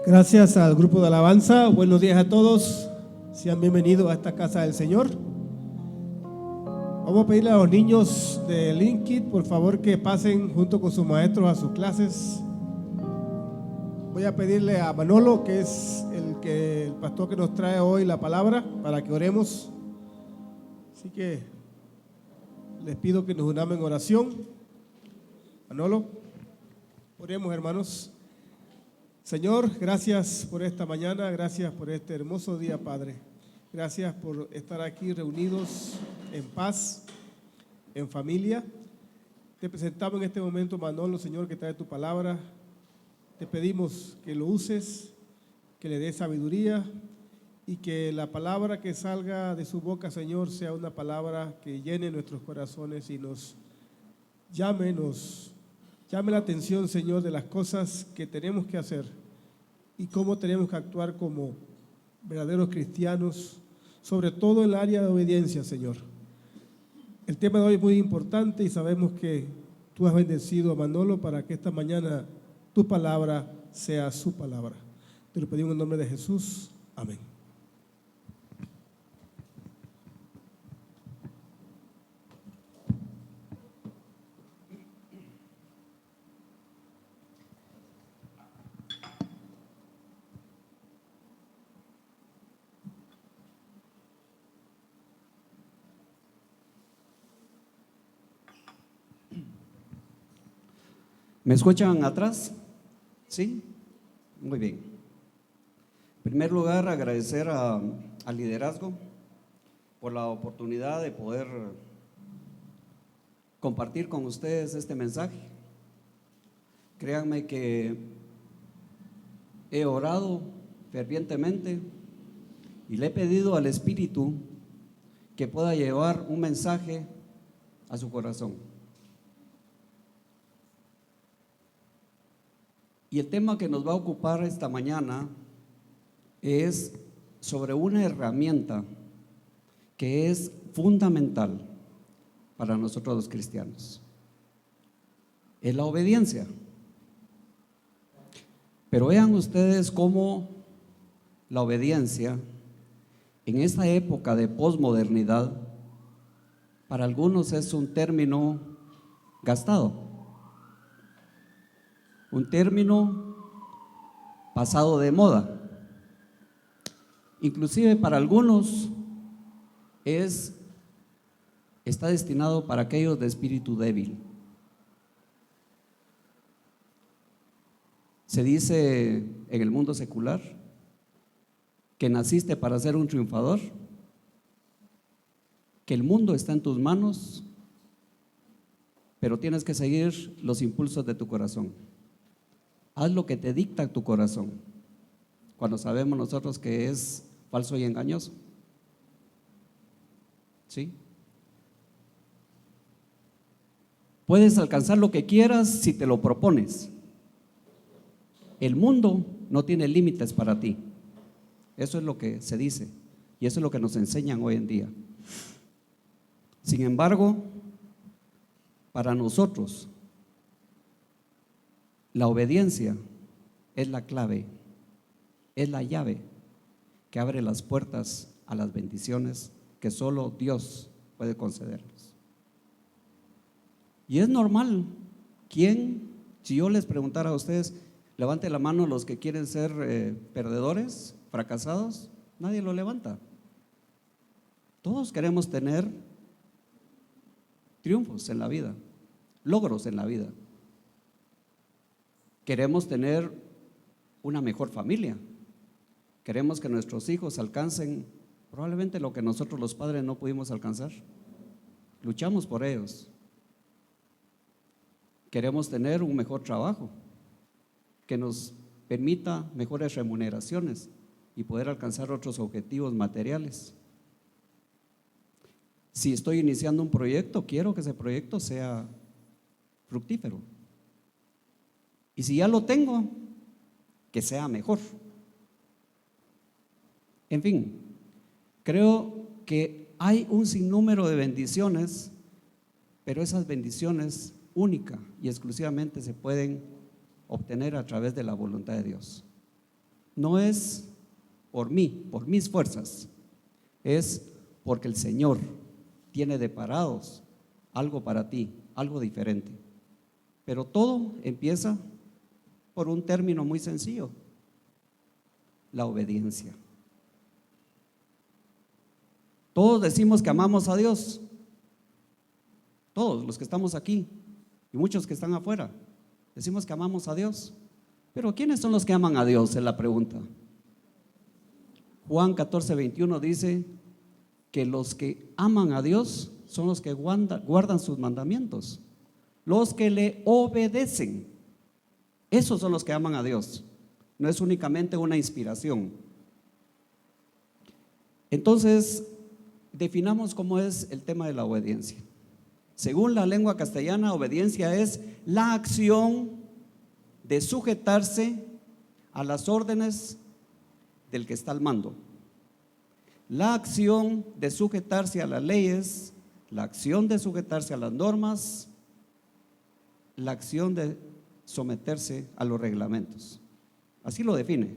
Gracias al grupo de alabanza. Buenos días a todos. Sean bienvenidos a esta casa del Señor. Vamos a pedirle a los niños de Linkit, por favor, que pasen junto con sus maestros a sus clases. Voy a pedirle a Manolo, que es el pastor que nos trae hoy la palabra, para que oremos. Así que les pido que nos unamos en oración. Manolo, oremos, hermanos. Señor, gracias por esta mañana, gracias por este hermoso día, Padre. Gracias por estar aquí reunidos en paz, en familia. Te presentamos en este momento, Manolo, Señor, que trae tu palabra. Te pedimos que lo uses, que le des sabiduría y que la palabra que salga de su boca, Señor, sea una palabra que llene nuestros corazones y nos llame la atención, Señor, de las cosas que tenemos que hacer y cómo tenemos que actuar como verdaderos cristianos, sobre todo en el área de obediencia, Señor. El tema de hoy es muy importante y sabemos que tú has bendecido a Manolo para que esta mañana tu palabra sea su palabra. Te lo pedimos en el nombre de Jesús. Amén. ¿Me escuchan atrás? ¿Sí? Muy bien. En primer lugar, agradecer al liderazgo por la oportunidad de poder compartir con ustedes este mensaje. Créanme que he orado fervientemente y le he pedido al Espíritu que pueda llevar un mensaje a su corazón. Y el tema que nos va a ocupar esta mañana es sobre una herramienta que es fundamental para nosotros los cristianos. Es la obediencia. Pero vean ustedes cómo la obediencia en esta época de posmodernidad para algunos es un término gastado. Un término pasado de moda. Inclusive para algunos está destinado para aquellos de espíritu débil. Se dice en el mundo secular que naciste para ser un triunfador, que el mundo está en tus manos, pero tienes que seguir los impulsos de tu corazón. Haz lo que te dicta tu corazón, cuando sabemos nosotros que es falso y engañoso. ¿Sí? Puedes alcanzar lo que quieras si te lo propones. El mundo no tiene límites para ti. Eso es lo que se dice y eso es lo que nos enseñan hoy en día. Sin embargo, para nosotros, la obediencia es la clave, es la llave que abre las puertas a las bendiciones que solo Dios puede concedernos. Y es normal. Si yo les preguntara a ustedes, levante la mano los que quieren ser perdedores, fracasados, nadie lo levanta. Todos queremos tener triunfos en la vida, logros en la vida. Queremos tener una mejor familia. Queremos que nuestros hijos alcancen probablemente lo que nosotros los padres no pudimos alcanzar. Luchamos por ellos. Queremos tener un mejor trabajo que nos permita mejores remuneraciones y poder alcanzar otros objetivos materiales. Si estoy iniciando un proyecto, quiero que ese proyecto sea fructífero. Y si ya lo tengo, que sea mejor. En fin, creo que hay un sinnúmero de bendiciones, pero esas bendiciones única y exclusivamente se pueden obtener a través de la voluntad de Dios. no es por mí, por mis fuerzas, es porque el Señor tiene deparados algo para ti, algo diferente. Pero todo empieza por un término muy sencillo: la obediencia. Todos decimos que amamos a Dios, todos los que estamos aquí y muchos que están afuera, decimos que amamos a Dios. Pero ¿quiénes son los que aman a Dios? Es la pregunta. Juan 14:21 dice que los que aman a Dios son los que guardan sus mandamientos, los que le obedecen. Esos son los que aman a Dios. No es únicamente una inspiración. Entonces, definamos cómo es el tema de la obediencia. Según la lengua castellana, obediencia es la acción de sujetarse a las órdenes del que está al mando. La acción de sujetarse a las leyes, la acción de sujetarse a las normas, la acción de someterse a los reglamentos. Así lo define.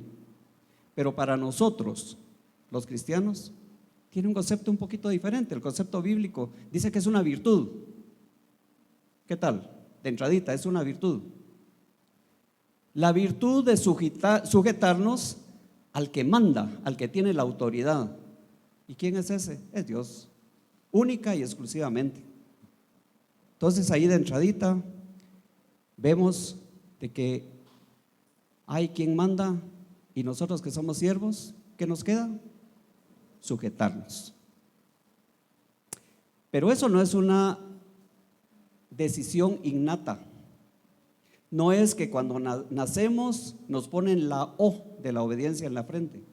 Pero para nosotros, los cristianos, tiene un concepto un poquito diferente. El concepto bíblico dice que es una virtud. ¿Qué tal? De entradita, es una virtud. La virtud de sujetarnos al que manda, al que tiene la autoridad. ¿Y quién es ese? Es Dios, única y exclusivamente. Entonces ahí de entradita vemos de que hay quien manda y nosotros que somos siervos, ¿qué nos queda? Sujetarnos. Pero eso no es una decisión innata. No es que cuando nacemos nos ponen la O de la obediencia en la frente.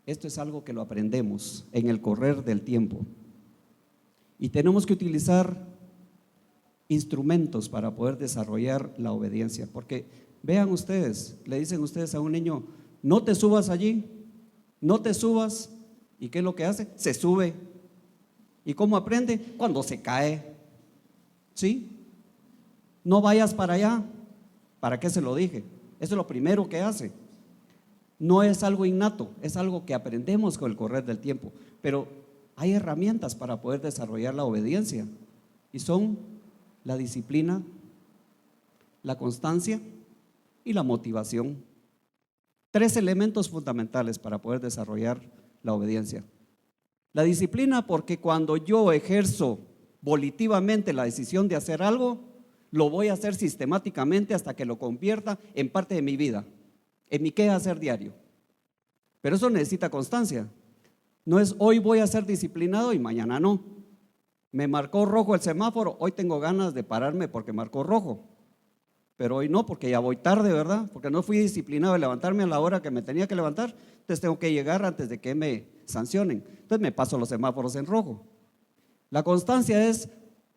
Esto es algo que lo aprendemos en el correr del tiempo. Y tenemos que utilizar instrumentos para poder desarrollar la obediencia. Porque vean ustedes, le dicen ustedes a un niño: no te subas allí, no te subas. ¿Y qué es lo que hace? Se sube. ¿Y cómo aprende? Cuando se cae. ¿Sí? No vayas para allá. ¿Para qué se lo dije? Eso es lo primero que hace. No es algo innato, es algo que aprendemos con el correr del tiempo. Pero hay herramientas para poder desarrollar la obediencia, y son la disciplina, la constancia y la motivación. 3 elementos fundamentales para poder desarrollar la obediencia. La disciplina, porque cuando yo ejerzo volitivamente la decisión de hacer algo, lo voy a hacer sistemáticamente hasta que lo convierta en parte de mi vida, en mi quehacer diario. Pero eso necesita constancia. No es hoy voy a ser disciplinado y mañana no. Me marcó rojo el semáforo, hoy tengo ganas de pararme porque marcó rojo, pero hoy no, porque ya voy tarde, ¿verdad? Porque no fui disciplinado de levantarme a la hora que me tenía que levantar. Entonces tengo que llegar antes de que me sancionen. Entonces me paso los semáforos en rojo. La constancia es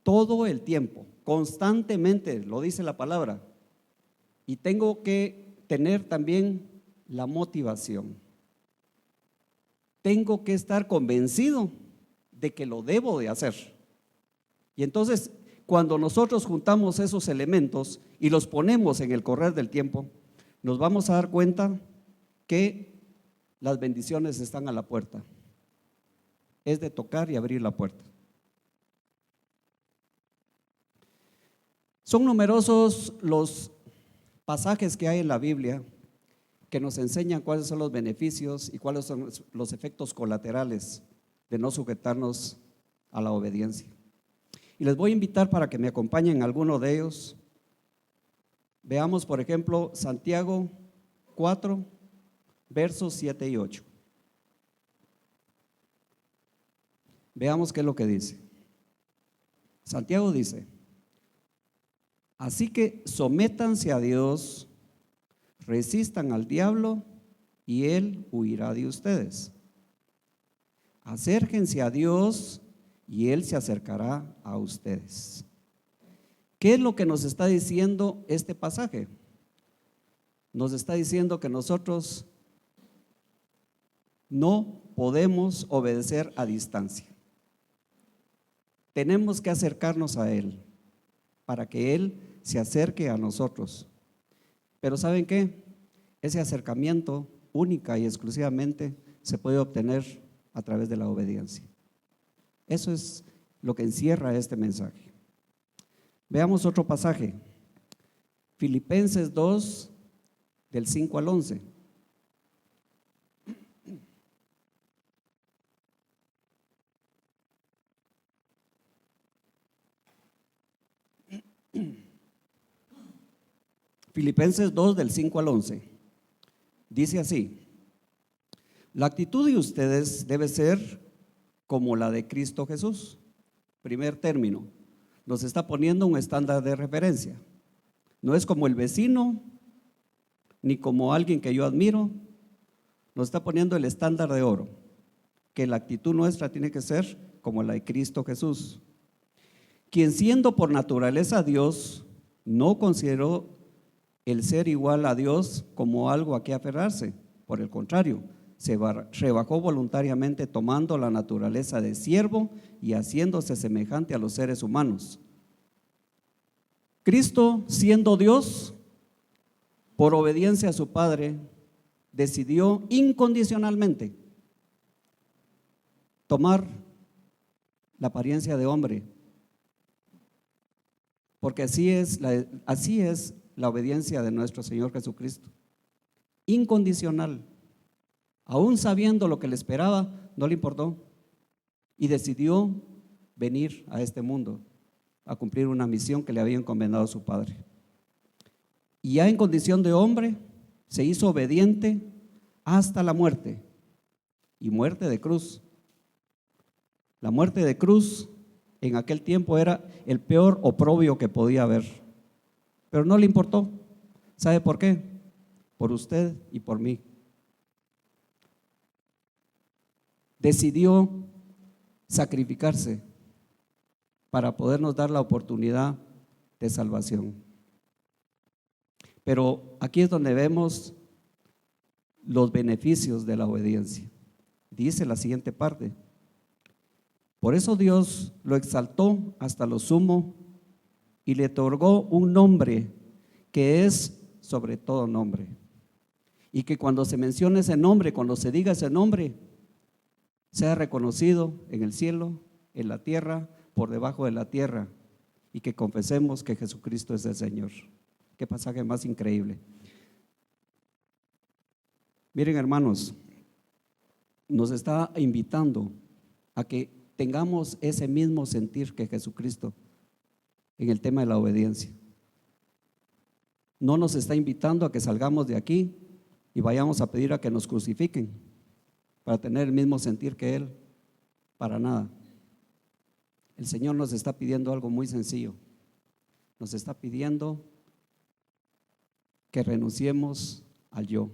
todo el tiempo, constantemente, lo dice la palabra. Y tengo que tener también la motivación. Tengo que estar convencido de que lo debo de hacer. Y entonces, cuando nosotros juntamos esos elementos y los ponemos en el correr del tiempo, nos vamos a dar cuenta que las bendiciones están a la puerta. Es de tocar y abrir la puerta. Son numerosos los pasajes que hay en la Biblia que nos enseñan cuáles son los beneficios y cuáles son los efectos colaterales de no sujetarnos a la obediencia. Y les voy a invitar para que me acompañen a alguno de ellos. Veamos, por ejemplo, Santiago 4, versos 7 y 8. Veamos qué es lo que dice. Santiago dice: así que sométanse a Dios, resistan al diablo y él huirá de ustedes. Acérquense a Dios y él se acercará a ustedes. ¿Qué es lo que nos está diciendo este pasaje? Nos está diciendo que nosotros no podemos obedecer a distancia. Tenemos que acercarnos a él para que él se acerque a nosotros. Pero ¿saben qué? ese acercamiento única y exclusivamente se puede obtener a través de la obediencia. Eso es lo que encierra este mensaje. Veamos otro pasaje. Filipenses 2, del 5 al 11. Filipenses 2, del 5 al 11. Dice así: la actitud de ustedes debe ser como la de Cristo Jesús. Primer término, nos está poniendo un estándar de referencia. No es como el vecino, ni como alguien que yo admiro. Nos está poniendo el estándar de oro, que la actitud nuestra tiene que ser como la de Cristo Jesús, quien siendo por naturaleza Dios, no consideró el ser igual a Dios como algo a que aferrarse. Por el contrario, se rebajó voluntariamente, tomando la naturaleza de siervo y haciéndose semejante a los seres humanos. Cristo, siendo Dios, por obediencia a su Padre, decidió incondicionalmente tomar la apariencia de hombre, porque así es la obediencia de nuestro Señor Jesucristo, incondicional. Aún sabiendo lo que le esperaba, no le importó y decidió venir a este mundo a cumplir una misión que le había encomendado su Padre. Y ya en condición de hombre, se hizo obediente hasta la muerte, y muerte de cruz. La muerte de cruz en aquel tiempo era el peor oprobio que podía haber, pero no le importó. ¿Sabe por qué? Por usted y por mí. Decidió sacrificarse para podernos dar la oportunidad de salvación. Pero aquí es donde vemos los beneficios de la obediencia. Dice la siguiente parte: por eso Dios lo exaltó hasta lo sumo y le otorgó un nombre que es sobre todo nombre, y que cuando se mencione ese nombre, cuando se diga ese nombre, sea reconocido en el cielo, en la tierra, por debajo de la tierra, y que confesemos que Jesucristo es el Señor. Qué pasaje más increíble. Miren, hermanos, nos está invitando a que tengamos ese mismo sentir que Jesucristo en el tema de la obediencia. No nos está invitando a que salgamos de aquí y vayamos a pedir a que nos crucifiquen para tener el mismo sentir que Él, para nada. El Señor nos está pidiendo algo muy sencillo. Nos está pidiendo que renunciemos al yo,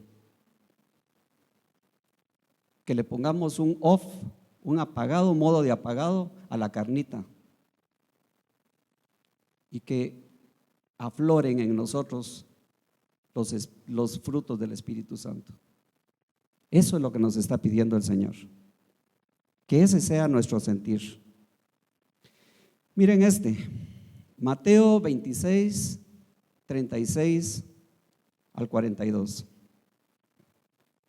que le pongamos un off, un apagado, modo de apagado a la carnita, y que afloren en nosotros los frutos del Espíritu Santo. Eso es lo que nos está pidiendo el Señor, que ese sea nuestro sentir. Miren Mateo 26, 36 al 42.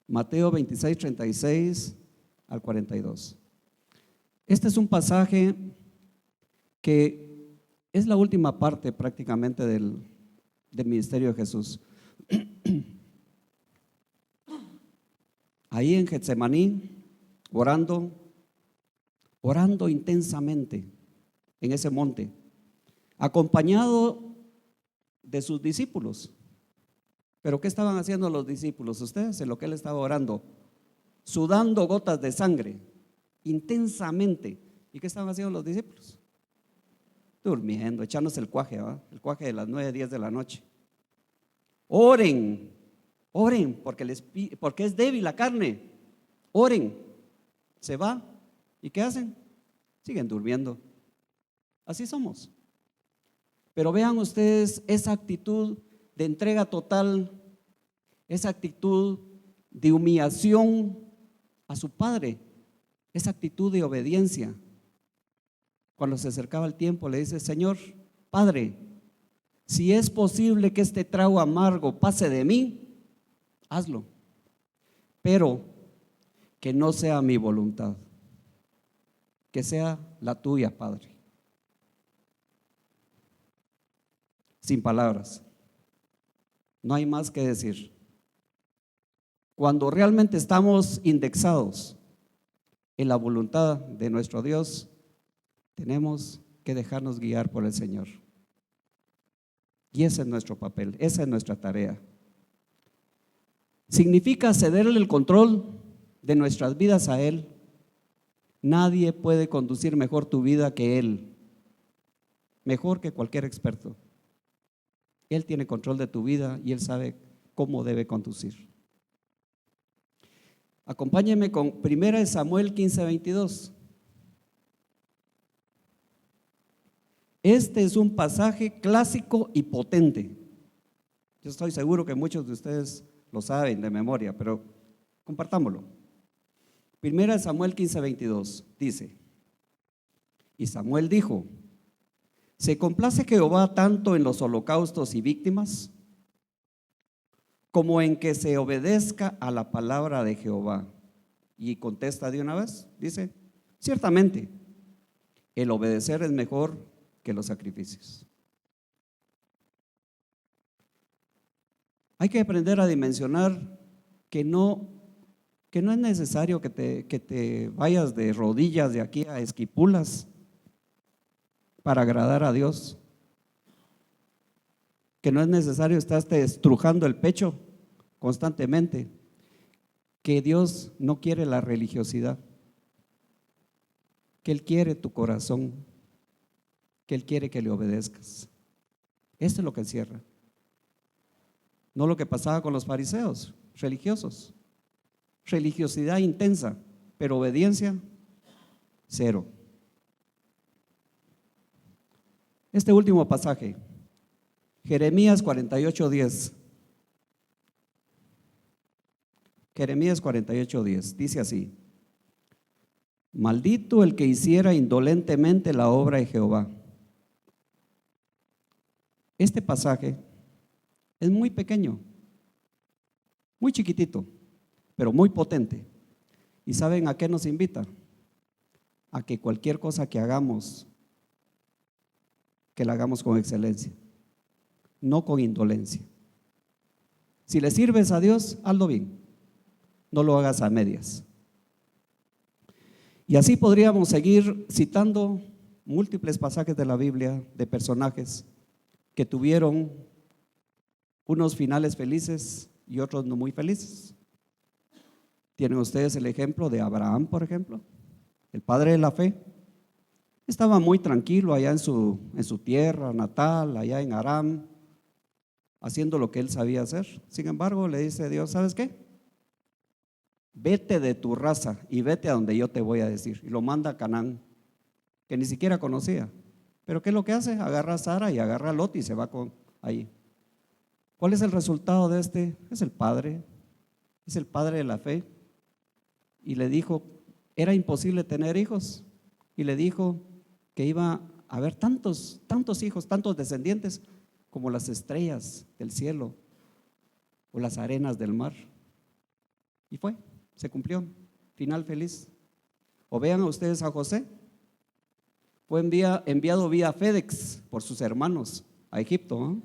Mateo 26, 36 al 42. Este es un pasaje que es la última parte prácticamente del ministerio de Jesús. Ahí en Getsemaní, orando intensamente en ese monte, acompañado de sus discípulos. ¿Pero qué estaban haciendo los discípulos? Ustedes, en lo que él estaba orando, sudando gotas de sangre intensamente. ¿Y qué estaban haciendo los discípulos? Durmiendo, echándose el cuaje, ¿va? El cuaje de las 9, 10 de la noche. Oren, porque es débil la carne. Oren. Se va. ¿Y qué hacen? Siguen durmiendo. Así somos. Pero vean ustedes esa actitud de entrega total, esa actitud de humillación a su Padre, esa actitud de obediencia. Cuando se acercaba el tiempo, le dice: Señor, Padre, si es posible que este trago amargo pase de mí, hazlo, pero que no sea mi voluntad, que sea la tuya, Padre. Sin palabras, no hay más que decir. Cuando realmente estamos indexados en la voluntad de nuestro Dios, tenemos que dejarnos guiar por el Señor. Y ese es nuestro papel, esa es nuestra tarea. Significa cederle el control de nuestras vidas a Él. Nadie puede conducir mejor tu vida que Él, mejor que cualquier experto. Él tiene control de tu vida y Él sabe cómo debe conducir. Acompáñeme con 1 Samuel 15:22. Este es un pasaje clásico y potente. Yo estoy seguro que muchos de ustedes lo saben de memoria, pero compartámoslo. 1 Samuel 15:22 dice: y Samuel dijo: ¿se complace Jehová tanto en los holocaustos y víctimas, como en que se obedezca a la palabra de Jehová? Y contesta de una vez, dice: ciertamente, el obedecer es mejor que los sacrificios. Hay que aprender a dimensionar que no es necesario que te vayas de rodillas de aquí a Esquipulas para agradar a Dios, que no es necesario estarte estrujando el pecho constantemente, que Dios no quiere la religiosidad, que Él quiere tu corazón, que Él quiere que le obedezcas. Esto es lo que encierra, no lo que pasaba con los fariseos religiosos. Religiosidad intensa, pero obediencia cero. Este último pasaje, Jeremías 48:10. Jeremías 48:10 dice así: maldito el que hiciera indolentemente la obra de Jehová. Este pasaje es muy pequeño, muy chiquitito, pero muy potente. ¿Y saben a qué nos invita? A que cualquier cosa que hagamos, que la hagamos con excelencia, no con indolencia. Si le sirves a Dios, hazlo bien, no lo hagas a medias. Y así podríamos seguir citando múltiples pasajes de la Biblia de personajes que tuvieron unos finales felices y otros no muy felices. Tienen ustedes el ejemplo de Abraham, por ejemplo, el padre de la fe. Estaba muy tranquilo allá en su tierra natal, allá en Aram, haciendo lo que él sabía hacer. Sin embargo, le dice Dios: ¿sabes qué? Vete de tu raza y vete a donde yo te voy a decir. Y lo manda a Canaán, que ni siquiera conocía. Pero ¿qué es lo que hace? Agarra a Sara y agarra a Lot y se va con ahí. ¿Cuál es el resultado de este? Es el padre de la fe. Y le dijo, era imposible tener hijos, y le dijo que iba a haber tantos hijos, tantos descendientes como las estrellas del cielo o las arenas del mar. Y se cumplió, final feliz. O vean a ustedes a José, fue enviado vía FedEx por sus hermanos a Egipto, ¿eh?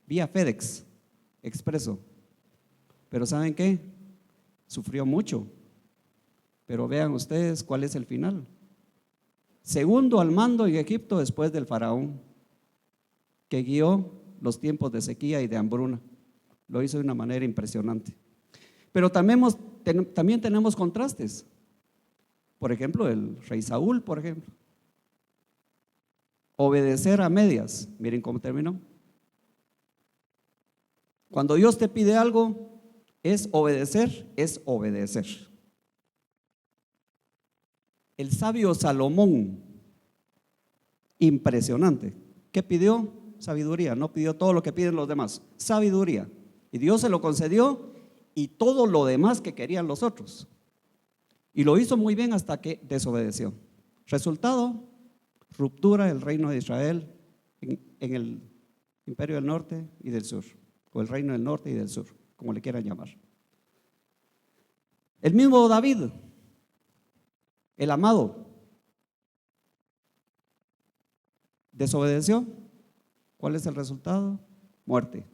Vía FedEx, expreso. Pero ¿saben qué? Sufrió mucho. Pero vean ustedes cuál es el final. Segundo al mando en Egipto después del faraón, que guió los tiempos de sequía y de hambruna. Lo hizo de una manera impresionante. Pero también tenemos contrastes. Por ejemplo, el rey Saúl, por ejemplo. Obedecer a medias. Miren cómo terminó. Cuando Dios te pide algo, es obedecer. El sabio Salomón, impresionante. ¿Qué pidió? Sabiduría. No pidió todo lo que piden los demás, sabiduría. Y Dios se lo concedió, y todo lo demás que querían los otros. Y lo hizo muy bien hasta que desobedeció. Resultado: ruptura del reino de Israel en el imperio del norte y del sur, o el reino del norte y del sur, como le quieran llamar. El mismo David, el amado, desobedeció. ¿Cuál es el resultado? Muerte.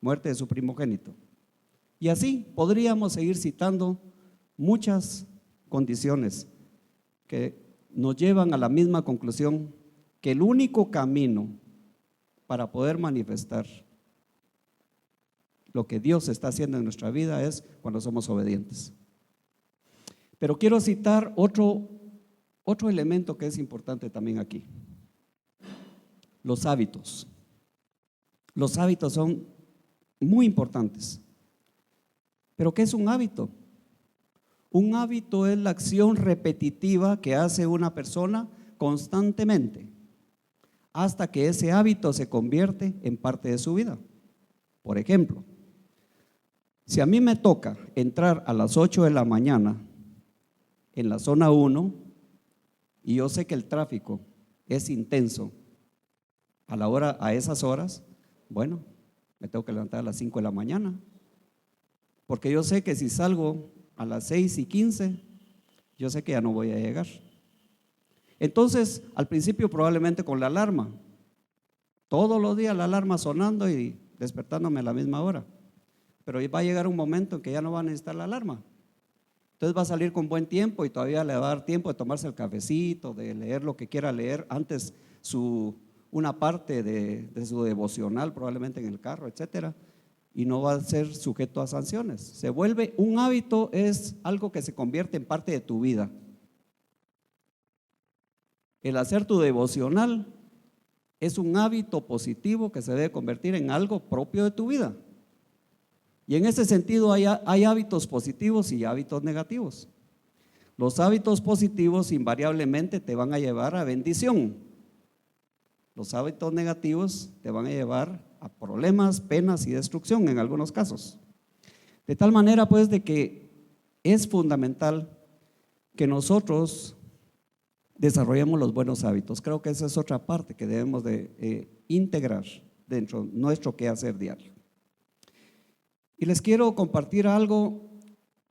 Muerte de su primogénito. Y así podríamos seguir citando muchas condiciones que nos llevan a la misma conclusión, que el único camino para poder manifestar lo que Dios está haciendo en nuestra vida es cuando somos obedientes. Pero quiero citar otro elemento que es importante también aquí: los hábitos. Los hábitos son muy importantes. ¿Pero qué es un hábito? Un hábito es la acción repetitiva que hace una persona constantemente hasta que ese hábito se convierte en parte de su vida. Por ejemplo, si a mí me toca entrar a las 8 de la mañana en la zona 1 y yo sé que el tráfico es intenso a esas horas, bueno, me tengo que levantar a las 5 de la mañana, porque yo sé que si salgo a las 6:15, yo sé que ya no voy a llegar. Entonces, al principio probablemente con la alarma, todos los días la alarma sonando y despertándome a la misma hora, pero va a llegar un momento en que ya no va a necesitar la alarma. Entonces va a salir con buen tiempo y todavía le va a dar tiempo de tomarse el cafecito, de leer lo que quiera leer, antes una parte de su devocional probablemente en el carro, etcétera, y no va a ser sujeto a sanciones. Se vuelve un hábito, es algo que se convierte en parte de tu vida. El hacer tu devocional es un hábito positivo que se debe convertir en algo propio de tu vida. Y en ese sentido hay hábitos positivos y hábitos negativos. Los hábitos positivos invariablemente te van a llevar a bendición. Los hábitos negativos te van a llevar a problemas, penas y destrucción en algunos casos. De tal manera pues de que es fundamental que nosotros desarrollemos los buenos hábitos. Creo que esa es otra parte que debemos de integrar dentro de nuestro quehacer diario. Y les quiero compartir algo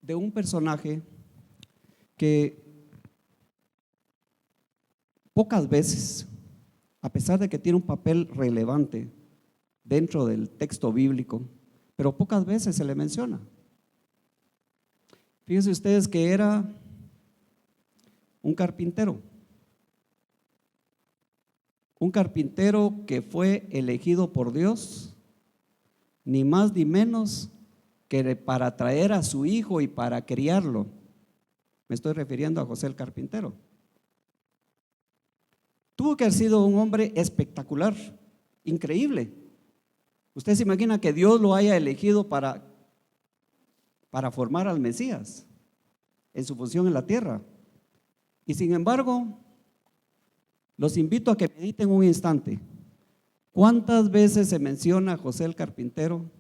de un personaje que pocas veces, a pesar de que tiene un papel relevante dentro del texto bíblico, pero pocas veces se le menciona. Fíjense ustedes que era un carpintero que fue elegido por Dios, ni más ni menos que para traer a su hijo y para criarlo. Me estoy refiriendo a José el carpintero. Tuvo que haber sido un hombre espectacular, increíble. Usted se imagina que Dios lo haya elegido para formar al Mesías en su función en la tierra. Y sin embargo, los invito a que mediten un instante. ¿Cuántas veces se menciona a José el carpintero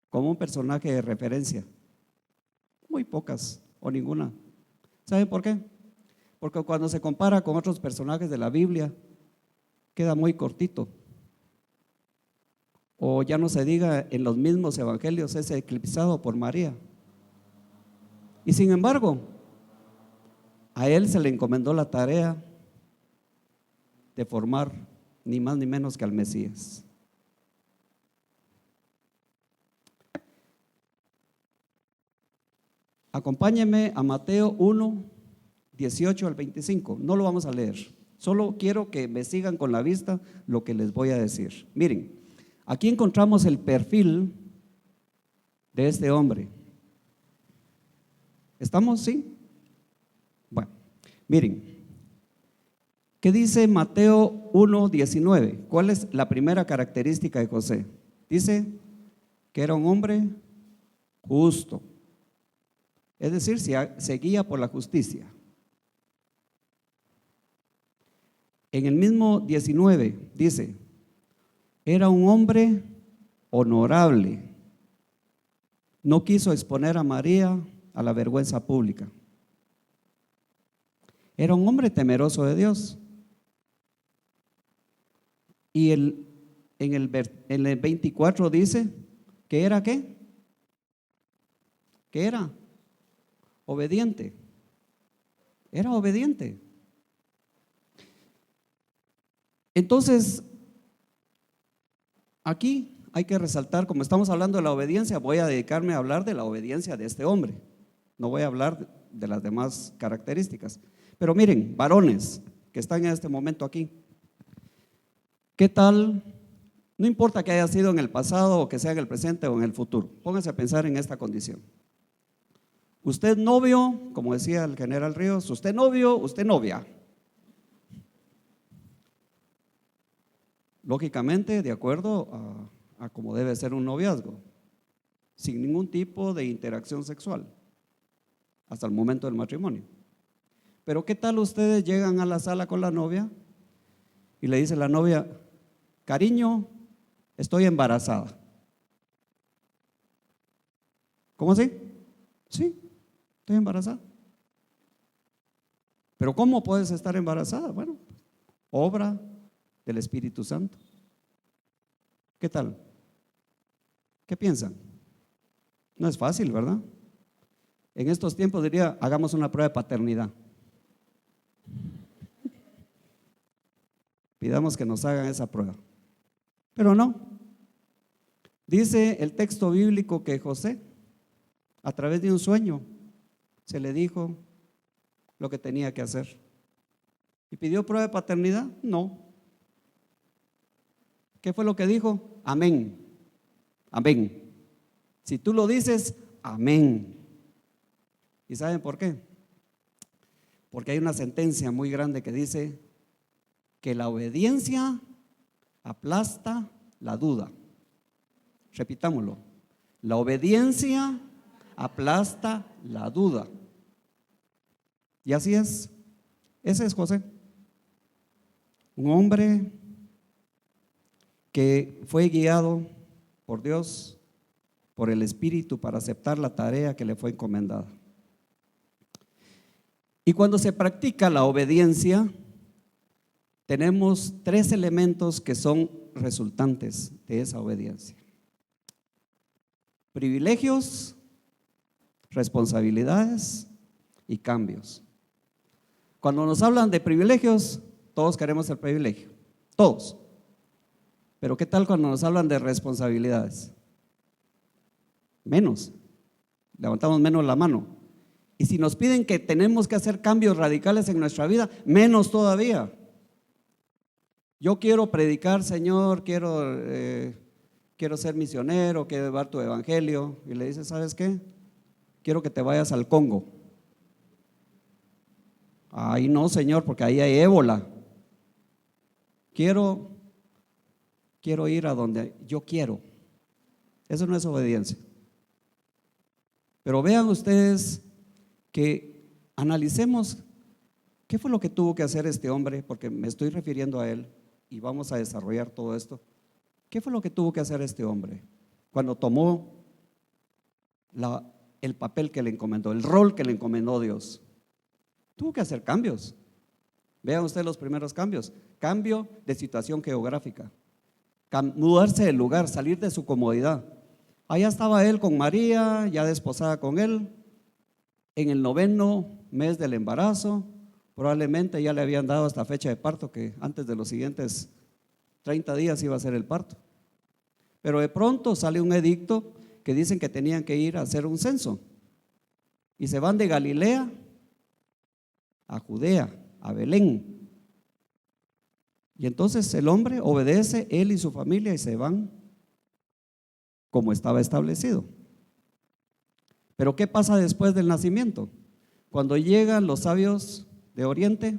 como un personaje de referencia? Muy pocas o ninguna. ¿Saben por qué? Porque cuando se compara con otros personajes de la Biblia, queda muy cortito. O ya no se diga, en los mismos evangelios es eclipsado por María. Y sin embargo, a él se le encomendó la tarea de formar ni más ni menos que al Mesías. Acompáñenme a Mateo 1, 18 al 25. No lo vamos a leer, solo quiero que me sigan con la vista lo que les voy a decir. Miren, aquí encontramos el perfil de este hombre. ¿Estamos? ¿Sí? Bueno, miren, ¿qué dice Mateo 1, 19? ¿Cuál es la primera característica de José? Dice que era un hombre justo, es decir, se guía por la justicia. En el mismo 19 dice, era un hombre honorable, no quiso exponer a María a la vergüenza pública. Era un hombre temeroso de Dios. Y en el 24 dice que era ¿qué? ¿Qué era? obediente. Era obediente. Entonces, aquí hay que resaltar, como estamos hablando de la obediencia, voy a dedicarme a hablar de la obediencia de este hombre. No voy a hablar de las demás características. Pero miren, varones que están en este momento aquí, ¿qué tal? No importa que haya sido en el pasado o que sea en el presente o en el futuro. Pónganse a pensar en esta condición. Usted novio, como decía el general Ríos, usted novio, usted novia. Lógicamente, de acuerdo a cómo debe ser un noviazgo, sin ningún tipo de interacción sexual, hasta el momento del matrimonio. Pero ¿qué tal ustedes llegan a la sala con la novia y le dice la novia, cariño, estoy embarazada? ¿Cómo así? Sí, estoy embarazada. ¿Pero cómo puedes estar embarazada? Bueno, obra del Espíritu Santo. ¿Qué tal? ¿Qué piensan? No es fácil, ¿verdad? En estos tiempos diría, hagamos una prueba de paternidad. Pidamos que nos hagan esa prueba. Pero no. Dice el texto bíblico que José, a través de un sueño, se le dijo lo que tenía que hacer. ¿Y pidió prueba de paternidad? No. ¿Qué fue lo que dijo? Amén. Amén. Si tú lo dices, amén. ¿Y saben por qué? Porque hay una sentencia muy grande que dice que la obediencia aplasta la duda. Repitámoslo. La obediencia aplasta la duda. Y así es. Ese es José. Un hombre que fue guiado por Dios, por el Espíritu, para aceptar la tarea que le fue encomendada. Y cuando se practica la obediencia, tenemos 3 elementos que son resultantes de esa obediencia: privilegios, responsabilidades y cambios. Cuando nos hablan de privilegios, todos queremos el privilegio, todos. Pero ¿qué tal cuando nos hablan de responsabilidades? Menos, levantamos menos la mano. Y si nos piden que tenemos que hacer cambios radicales en nuestra vida, menos todavía. Yo quiero predicar, Señor, quiero ser misionero, quiero llevar tu evangelio. Y le dice, ¿sabes qué? Quiero que te vayas al Congo. Ahí no, Señor, porque ahí hay ébola. Quiero ir a donde yo quiero. Eso no es obediencia. Pero vean ustedes que analicemos qué fue lo que tuvo que hacer este hombre, porque me estoy refiriendo a él y vamos a desarrollar todo esto. ¿Qué fue lo que tuvo que hacer este hombre cuando tomó el papel que le encomendó, el rol que le encomendó Dios? Tuvo que hacer cambios. Vean ustedes los primeros cambios: cambio de situación geográfica, mudarse del lugar, salir de su comodidad. Allá estaba él con María, ya desposada con él, en el 9º mes del embarazo. Probablemente ya le habían dado hasta fecha de parto, que antes de los siguientes 30 días iba a ser el parto. Pero de pronto sale un edicto que dicen que tenían que ir a hacer un censo. Y se van de Galilea a Judea, a Belén. Y entonces el hombre obedece, él y su familia, y se van como estaba establecido. Pero ¿qué pasa después del nacimiento? Cuando llegan los sabios de Oriente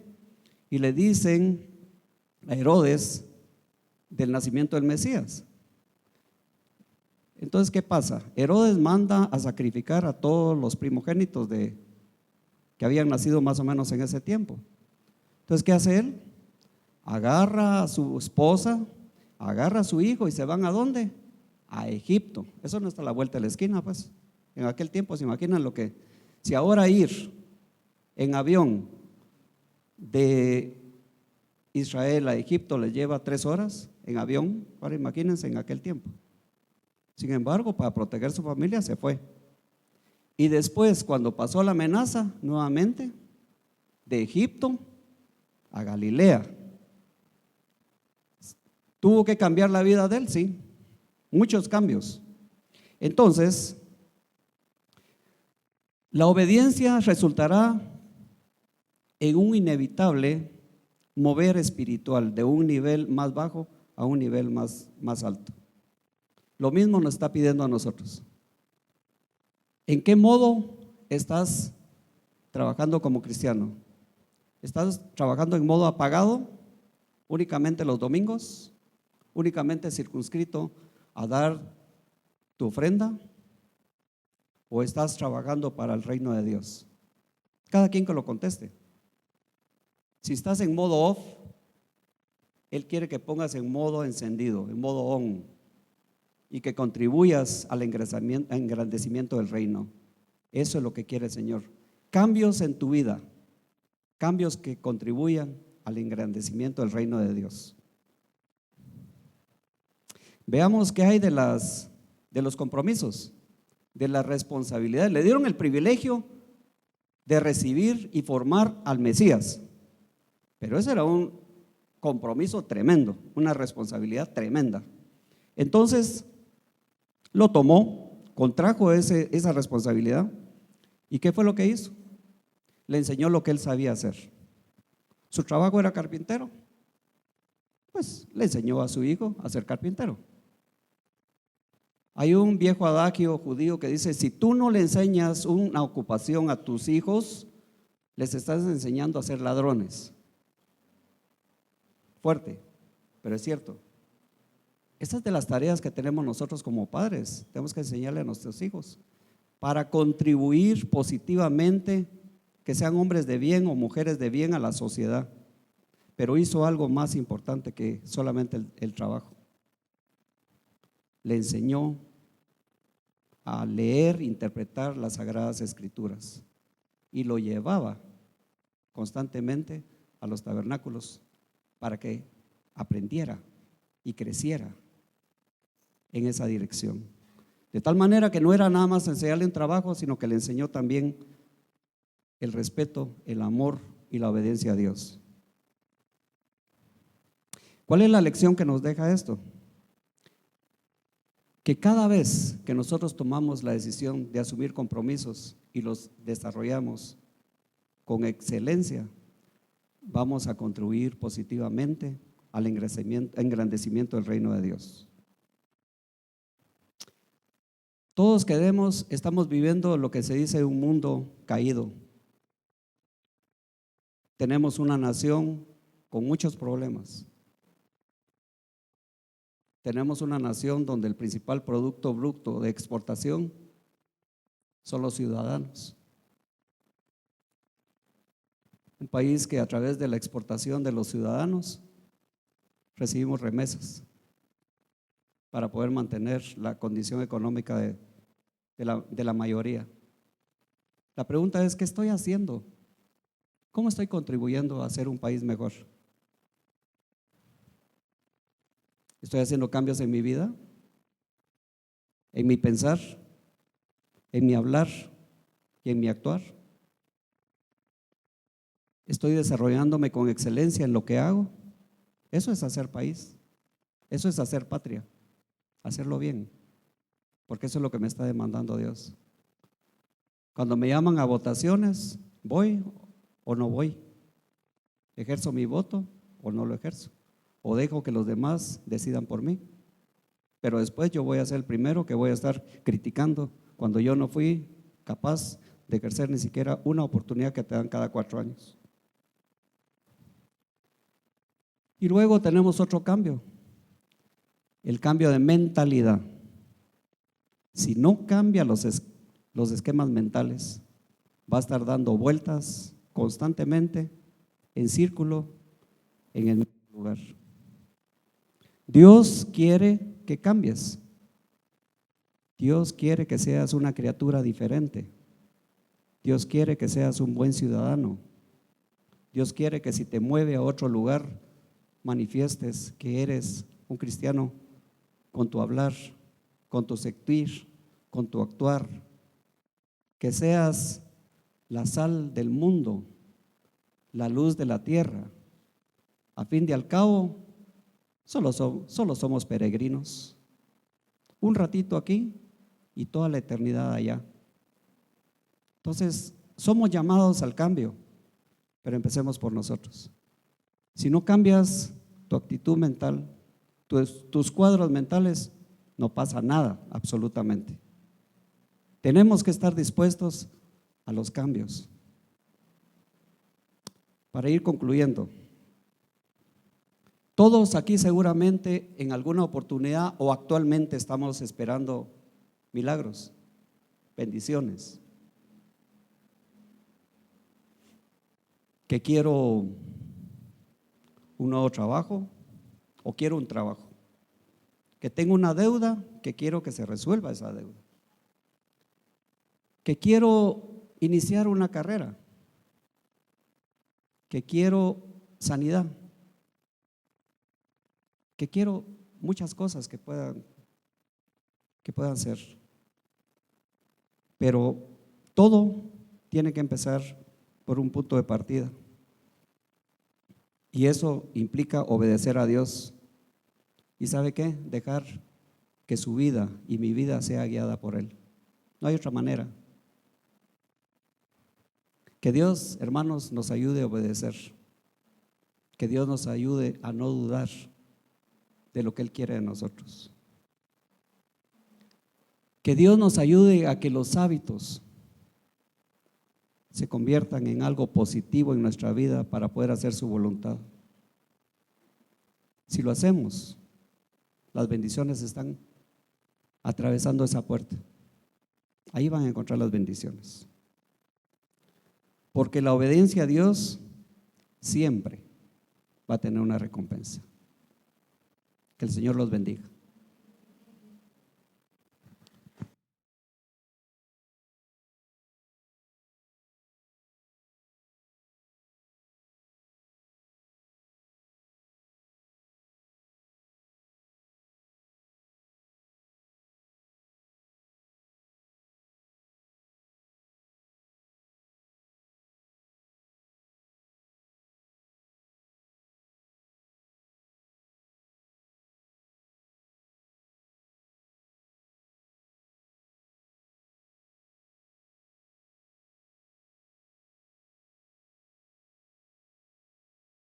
y le dicen a Herodes del nacimiento del Mesías. Entonces, ¿qué pasa? Herodes manda a sacrificar a todos los primogénitos que habían nacido más o menos en ese tiempo. Entonces, ¿qué hace él? Agarra a su esposa, agarra a su hijo y se van ¿a dónde? A Egipto. Eso no está a la vuelta de la esquina, pues. En aquel tiempo, ¿se imaginan lo que? Si ahora ir en avión de Israel a Egipto les lleva 3 horas en avión, ahora imagínense en aquel tiempo. Sin embargo, para proteger su familia se fue. Y después, cuando pasó la amenaza, nuevamente, de Egipto a Galilea. ¿Tuvo que cambiar la vida de él? Sí, muchos cambios. Entonces, la obediencia resultará en un inevitable mover espiritual de un nivel más bajo a un nivel más alto. Lo mismo nos está pidiendo a nosotros. ¿En qué modo estás trabajando como cristiano? ¿Estás trabajando en modo apagado, únicamente los domingos, únicamente circunscrito a dar tu ofrenda? ¿O estás trabajando para el reino de Dios? Cada quien que lo conteste. Si estás en modo off, Él quiere que pongas en modo encendido, en modo on, y que contribuyas al engrandecimiento del reino. Eso es lo que quiere el Señor. Cambios en tu vida, cambios que contribuyan al engrandecimiento del reino de Dios. Veamos qué hay de los compromisos, de las responsabilidades. Le dieron el privilegio de recibir y formar al Mesías, pero ese era un compromiso tremendo, una responsabilidad tremenda. Entonces lo tomó, contrajo esa responsabilidad. ¿Y qué fue lo que hizo? Le enseñó lo que él sabía hacer. Su trabajo era carpintero, pues le enseñó a su hijo a ser carpintero. Hay un viejo adagio judío que dice: si tú no le enseñas una ocupación a tus hijos, les estás enseñando a ser ladrones. Fuerte, pero es cierto. Esta es de las tareas que tenemos nosotros como padres. Tenemos que enseñarle a nuestros hijos para contribuir positivamente, que sean hombres de bien o mujeres de bien a la sociedad. Pero hizo algo más importante que solamente el trabajo. Le enseñó a leer, interpretar las Sagradas Escrituras y lo llevaba constantemente a los tabernáculos para que aprendiera y creciera en esa dirección. De tal manera que no era nada más enseñarle un trabajo, sino que le enseñó también el respeto, el amor y la obediencia a Dios. ¿Cuál es la lección que nos deja esto? Que cada vez que nosotros tomamos la decisión de asumir compromisos y los desarrollamos con excelencia, vamos a contribuir positivamente al engrandecimiento del reino de Dios. Todos estamos viviendo lo que se dice un mundo caído. Tenemos una nación con muchos problemas. Tenemos una nación donde el principal producto bruto de exportación son los ciudadanos. Un país que a través de la exportación de los ciudadanos recibimos remesas para poder mantener la condición económica de la mayoría. La pregunta es: ¿qué estoy haciendo? ¿Cómo estoy contribuyendo a hacer un país mejor? ¿Estoy haciendo cambios en mi vida? ¿En mi pensar? ¿En mi hablar? ¿Y en mi actuar? ¿Estoy desarrollándome con excelencia en lo que hago? Eso es hacer país. Eso es hacer patria. Hacerlo bien. Porque eso es lo que me está demandando Dios. Cuando me llaman a votaciones, ¿voy o no voy? ¿Ejerzo mi voto o no lo ejerzo? ¿O dejo que los demás decidan por mí? Pero después yo voy a ser el primero que voy a estar criticando cuando yo no fui capaz de ejercer ni siquiera una oportunidad que te dan cada 4 años. Y luego tenemos otro cambio, el cambio de mentalidad. Si no cambia los esquemas mentales, va a estar dando vueltas constantemente en círculo en el mismo lugar. Dios quiere que cambies. Dios quiere que seas una criatura diferente. Dios quiere que seas un buen ciudadano. Dios quiere que si te mueve a otro lugar, manifiestes que eres un cristiano con tu hablar, con tu sentir, con tu actuar, que seas la sal del mundo, la luz de la tierra. A fin de al cabo, solo somos peregrinos. Un ratito aquí y toda la eternidad allá. Entonces, somos llamados al cambio, pero empecemos por nosotros. Si no cambias tu actitud mental, tus cuadros mentales, no pasa nada, absolutamente. Tenemos que estar dispuestos a los cambios. Para ir concluyendo, todos aquí seguramente en alguna oportunidad o actualmente estamos esperando milagros, bendiciones. Que quiero un nuevo trabajo o quiero un trabajo. Que tengo una deuda, que quiero que se resuelva esa deuda. Que quiero iniciar una carrera. Que quiero sanidad. Que quiero muchas cosas que puedan ser. Pero todo tiene que empezar por un punto de partida. Y eso implica obedecer a Dios. ¿Y sabe qué? Dejar que su vida y mi vida sea guiada por Él. No hay otra manera. Que Dios, hermanos, nos ayude a obedecer. Que Dios nos ayude a no dudar de lo que Él quiere de nosotros. Que Dios nos ayude a que los hábitos se conviertan en algo positivo en nuestra vida para poder hacer su voluntad. Si lo hacemos, las bendiciones están atravesando esa puerta. Ahí van a encontrar las bendiciones. Porque la obediencia a Dios siempre va a tener una recompensa. Que el Señor los bendiga.